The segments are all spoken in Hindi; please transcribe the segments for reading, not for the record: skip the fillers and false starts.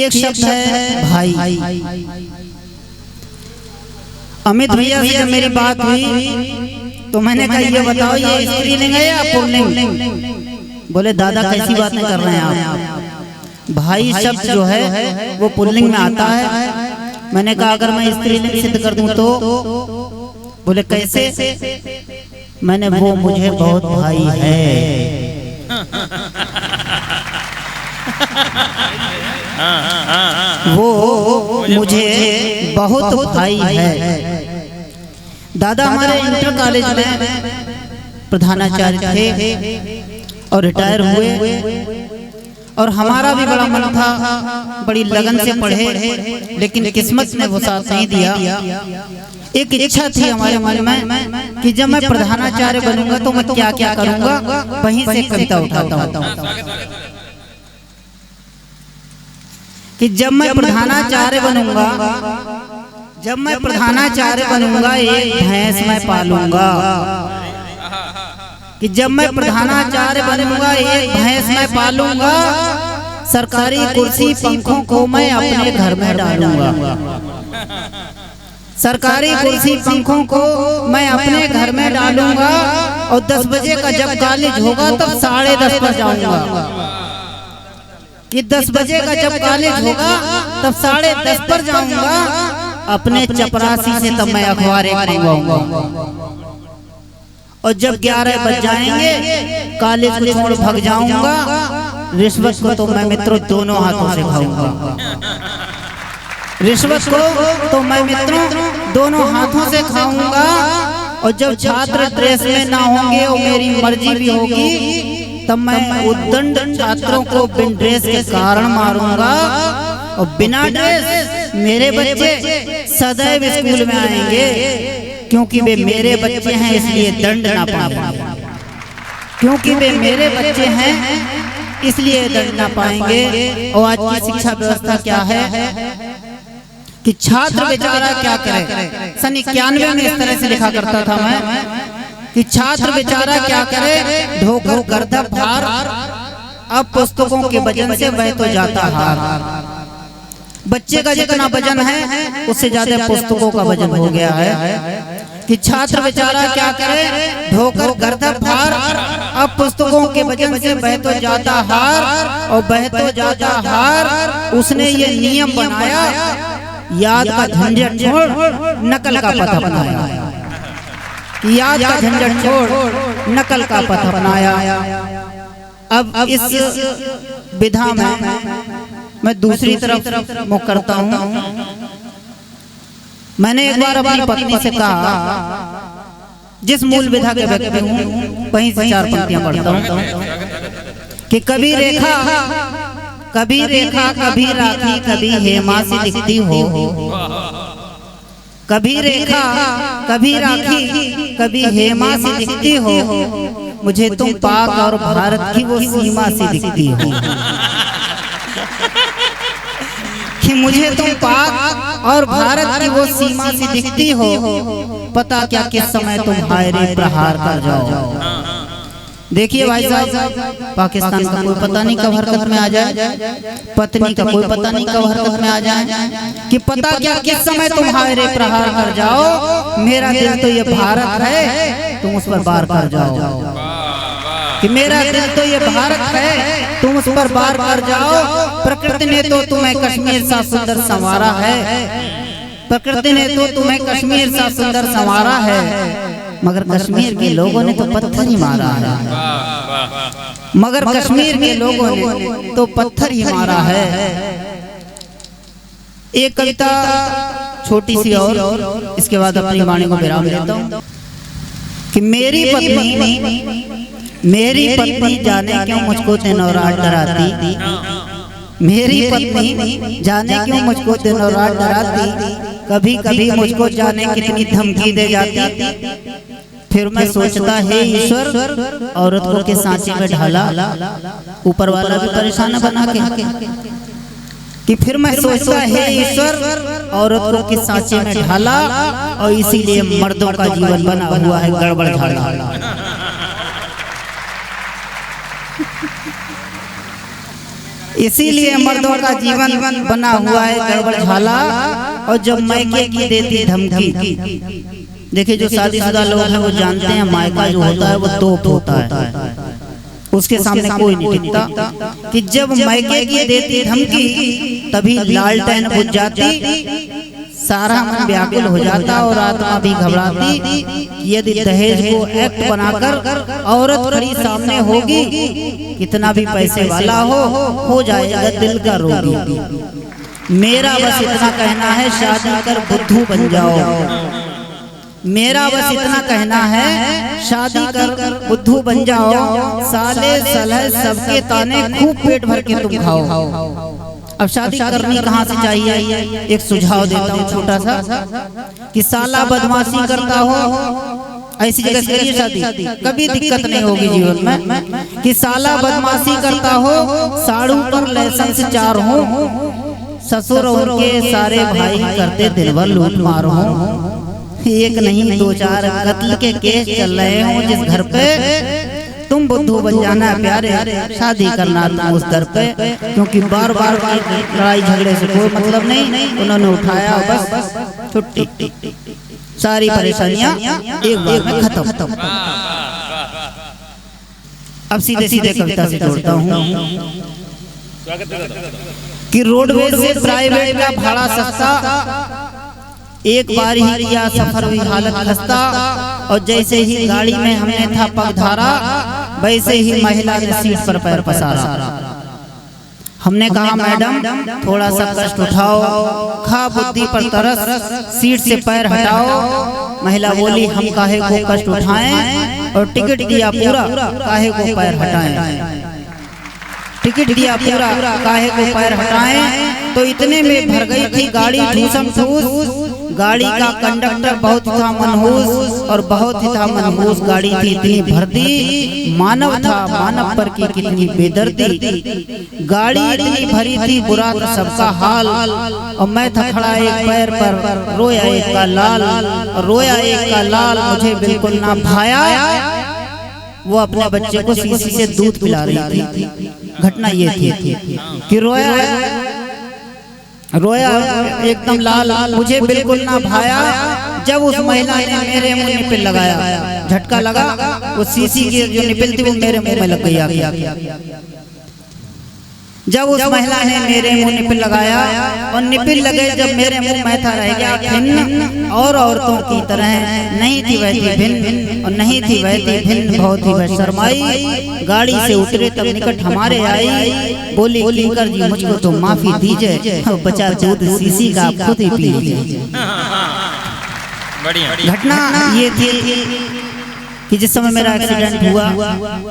एक शब्द है भाई। अमित भैया से जब मेरी बात हुई तो मैंने कहा ये बताओ ये स्त्रीलिंग है या पुल्लिंग? बोले दादा कैसी बातें कर रहे हैं आप, भाई शब्द जो है वो पुल्लिंग में आता है। मैंने कहा अगर मैं स्त्रीलिंग सिद्ध कर दूं तो? बोले कैसे? मैंने वो मुझे बहुत भाई है। वो मुझे बहुत भाई है। दादा हमारे इंटर कॉलेज में प्रधानाचार्य थे और रिटायर हुए, और हमारा भी बड़ा मन था, बड़ी लगन से पढ़े, लेकिन किस्मत ने वो साथ नहीं दिया। एक इच्छा थी हमारे मन में कि जब मैं प्रधानाचार्य बनूंगा तो मैं क्या क्या करूंगा, वहीं से कविता उठाता हूँ कि जब मैं प्रधानाचार्य बनूंगा, जब मैं प्रधानाचार्य बनूंगा एक भैंस मैं पालूंगा, कि जब मैं प्रधानाचार्य बनूंगा एक भैंस मैं पालूंगा, सरकारी कुर्सी पंखों को मैं अपने घर में डालूंगा, सरकारी कुर्सी पंखों को मैं अपने घर में डालूंगा, और 10 बजे का जब कॉलेज होगा तब 10:30 पर जाऊंगा, कि 10 बजे का जब कॉलेज होगा तब 10:30 पर जाऊंगा, अपने चपरासी से तब मैं अखबार मंगवाऊंगा, और जब 11 बज जाएंगे कॉलेज को छोड़ भाग जाऊंगा, रिश्वत को तो मैं मित्रों दोनों हाथों से खाऊंगा, रिश्वत को तो मैं मित्रों दोनों हाथों से खाऊंगा, और जब छात्र ड्रेस में ना होंगे और मेरी मर्जी भी होगी तब मैं उद्दंड छात्रों को बिन ड्रेस के कारण मारूंगा, और बिना ड्रेस मेरे बच्चे सदैव स्कूल में आएंगे, क्योंकि वे मेरे बच्चे हैं इसलिए दंड ना पाएंगे, क्योंकि वे मेरे बच्चे हैं इसलिए दंड ना पाएंगे। और आज की शिक्षा व्यवस्था क्या है कि छात्र बेचारा क्या करे। सन 91 में इस तरह से लिखा करता था मैं कि छात्र बेचारा क्या करे, ढोकर गर्दा भार, अब पुस्तकों के वजन से वह तो जाता हार। बच्चे का जितना वजन है उससे ज्यादा पुस्तकों का वजन हो गया है, कि छात्र बेचारा क्या करे, ढोकर गर्दा भार, अब पुस्तकों के वजन से वह तो जाता हार, और वह तो जाता हार। उसने ये नियम बनाया, याद का झंझट छोड़ नकल का पथ अपनाया, याद का झंझट छोड़ नकल का पथ अपनाया। अब इस विधा में मैं दूसरी तरफ मुख करता हूँ। मैंने एक बार अपनी पत्नी से कहा, जिस मूल विधा के व्यक्ति हूँ वहीं से 4 पंक्तियां पढ़ता हूँ कि कभी रेखा कभी रेखा कभी राखी कभी हेमा से दिखती हो, कभी रेखा कभी राखी कभी हेमा से दिखती हो, मुझे तुम पाक और भारत की वो सीमा से दिखती हो, कि मुझे तुम पाक और भारत की वो सीमा से दिखती हो, पता क्या किस समय तुम हाय रे प्रहार कर जाओ। देखिए भाई साहब, पाकिस्तान का कोई पता नहीं कब हरकत में आ जाए, पत्नी का कोई पता नहीं कब हरकत में आ जाए, कि पता क्या किस समय तुम हाय रे प्रहार कर जाओ, मेरा दिल तो ये भारत है तुम उस पर वार कर जाओ, कि मेरा दिल तो ये भारत है तुम उस पर वार कर जाओ। प्रकृति ने तो तुम्हें कश्मीर सा सुंदर संवारा है, प्रकृति ने तो तुम्हें कश्मीर सा सुंदर संवारा है, मगर कश्मीर के लोगों ने तो पत्थर ही मारा है, मगर कश्मीर के लोगों ने तो पत्थर ही मारा है। एक कविता छोटी सी और इसके बाद अपनी वाणी को विराम देता हूँ कि मेरी पत्नी जाने क्यों मुझको दिन और रात डराती, मेरी पत्नी जाने क्यों मुझको दिन और रात डराती, कभी कभी मुझको जाने कितनी धमकी दे जाती, फिर मैं सोचता है ईश्वर औरत को के सांचे में ढाला, ऊपर वाला भी परेशान बना के, कि फिर मैं सोचता है ईश्वर औरत को के सांचे में ढाला, और इसीलिए मर्दों का जीवन बना हुआ है गड़बड़ झाड़ा। इसीलिए मर्दों का जीवन बना हुआ है गड़बड़ झाला। और जब मायके की देती धमकी, देखिए जो शादीशुदा लोग हैं वो जानते हैं मायका जो होता है वो तोप होता है, उसके सामने कोई नहीं टिकता। कि जब मायके की देती धमकी तभी लालटेन बुझ जाती, सारा मन व्याकुल हो जाता और आत्मा भी घबराती। यदि दहेज को एक्ट बनाकर औरत खड़ी सामने होगी, कितना भी पैसे वाला हो जाएगा दिल का रोगी। मेरा बस इतना कहना है, शादी कर बुद्धू बन जाओ। मेरा बस इतना कहना है, शादी कर बुद्धू बन जाओ। साले सलह सबके ताने खूब पेट भर के तुम खाओ। अब शादी करनी कहाँ से चाहिए? एक सुझाव देता हूँ छोटा सा, कि साला बदमाशी करता हो ऐसी जगह से करिए शादी, कभी दिक्कत नहीं होगी जीवन में। कि साला बदमाशी करता हो, साड़ू पर लाइसेंस 4 हो, ससुर उनके सारे भाई करते दिन भर लूट मार हो। एक नहीं 2-4 कत्ल के केस चल रहे हो जिस घर पे। तुम बुद्धू बन जाना प्यारे, शादी करना तुम उस दर पे, क्योंकि बार बार लड़ाई झगड़े से कोई मतलब नहीं। उन्होंने उठाया बस छुट्टी, सारी परेशानियां एक बार में खत्म। अब सीधे सीधे कविता से जोड़ता हूँ कि रोडवेज से प्राइवेट का भाड़ा सस्ता, एक बार ही किया सफर हुई हालत खस्ता। और जैसे ही गाड़ी में हमने था पग धारा, वैसे ही महिला ने सीट पर पैर पसारा। हमने कहा मैडम थोड़ा सा कष्ट उठाओ, खा बुद्धि पर तरस, सीट से पैर हटाओ। महिला बोली हम काहे को कष्ट उठाएं, और टिकट दिया पूरा काहे को पैर हटाएं। टिकट दिया पूरा काहे को पैर हटाएं। तो इतने में भर गई थी गाड़ी ठूसम ठूस। गाड़ी का कंडक्टर बहुत था मनहूस, और बहुत ही था मनहूस गाड़ी थी इतनी भरती। मानव था मानव पर की कितनी बेदर्दी। गाड़ी इतनी भरी थी बुरा था सबका हाल, और मैं था खड़ा एक पैर पर, रोया एक का लाल, रोया एक का लाल मुझे बिल्कुल ना भाया। वो अपने बच्चे को शीशी से दूध पिला रही थी। घटना ये थी कि रोया एकदम लाल मुझे बिल्कुल ना भाया। जब उस महिला ने मेरे मुंह में निपिल लगाया, झटका लगा, वो शीशी की जो निपिल थी वो मेरे मुंह में लग गई। जब उस महिला ने मेरे मुंह निपिल लगाया, और निपिल लगे जब मेरे मुंह में था रह गया भिन्न, और औरतों की तरह नहीं थी वह थी भिन्न, और नहीं थी वह थी भिन्न, बहुत ही वह शर्माई। गाड़ी से उतरे तब निकट हमारे आई, बोली किंकर जी मुझको तो माफी दीजिए, बचा दूध शीशी का आप खुद ही पी लीजिए। घटना ये थी कि जिस समय मेरा एक्सीडेंट हुआ,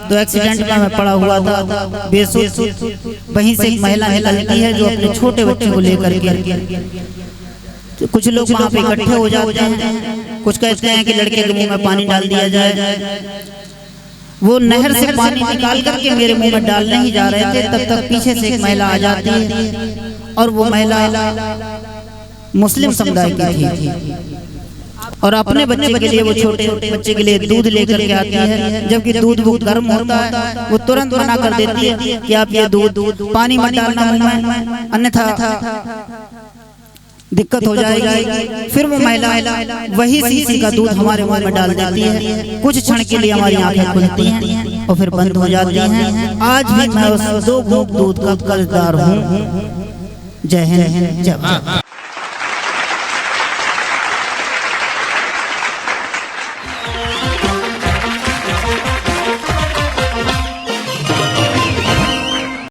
तो एक्सीडेंट में मैं पड़ा हुआ था बेसुध। वहीं से एक महिला निकलती है जो अपने छोटे बच्चे को लेकर के, तो कुछ लोग वहाँ पे इकट्ठे हो जाते हैं। कुछ कहते हैं कि लड़के के मुंह में पानी डाल दिया जाए। वो नहर से पानी निकाल करके मेरे मुंह में डालने ही जा रहे थे, तब तक पीछे से एक महिला आ जाती है, और वो महिला मुस्लिम समुदाय की थी, और अपने बच्चे के लिए, वो छोटे बच्चे के लिए दूध लेकर के आती है। जबकि दूध वो गर्म होता है, वो तुरंत मना कर देती है कि आप ये दूध पानी मत डालना मुंह में, अन्यथा दिक्कत हो जाएगी। फिर वो महिला वही शीशी का दूध हमारे मुंह में डाल देती है। कुछ क्षण के लिए हमारी आंखें खुलती हैं और फिर बंद हो जाती हैं। आज भी मैं उस 2 घूंट दूध का कर्जदार हूँ। जय हिंद, जय भारत।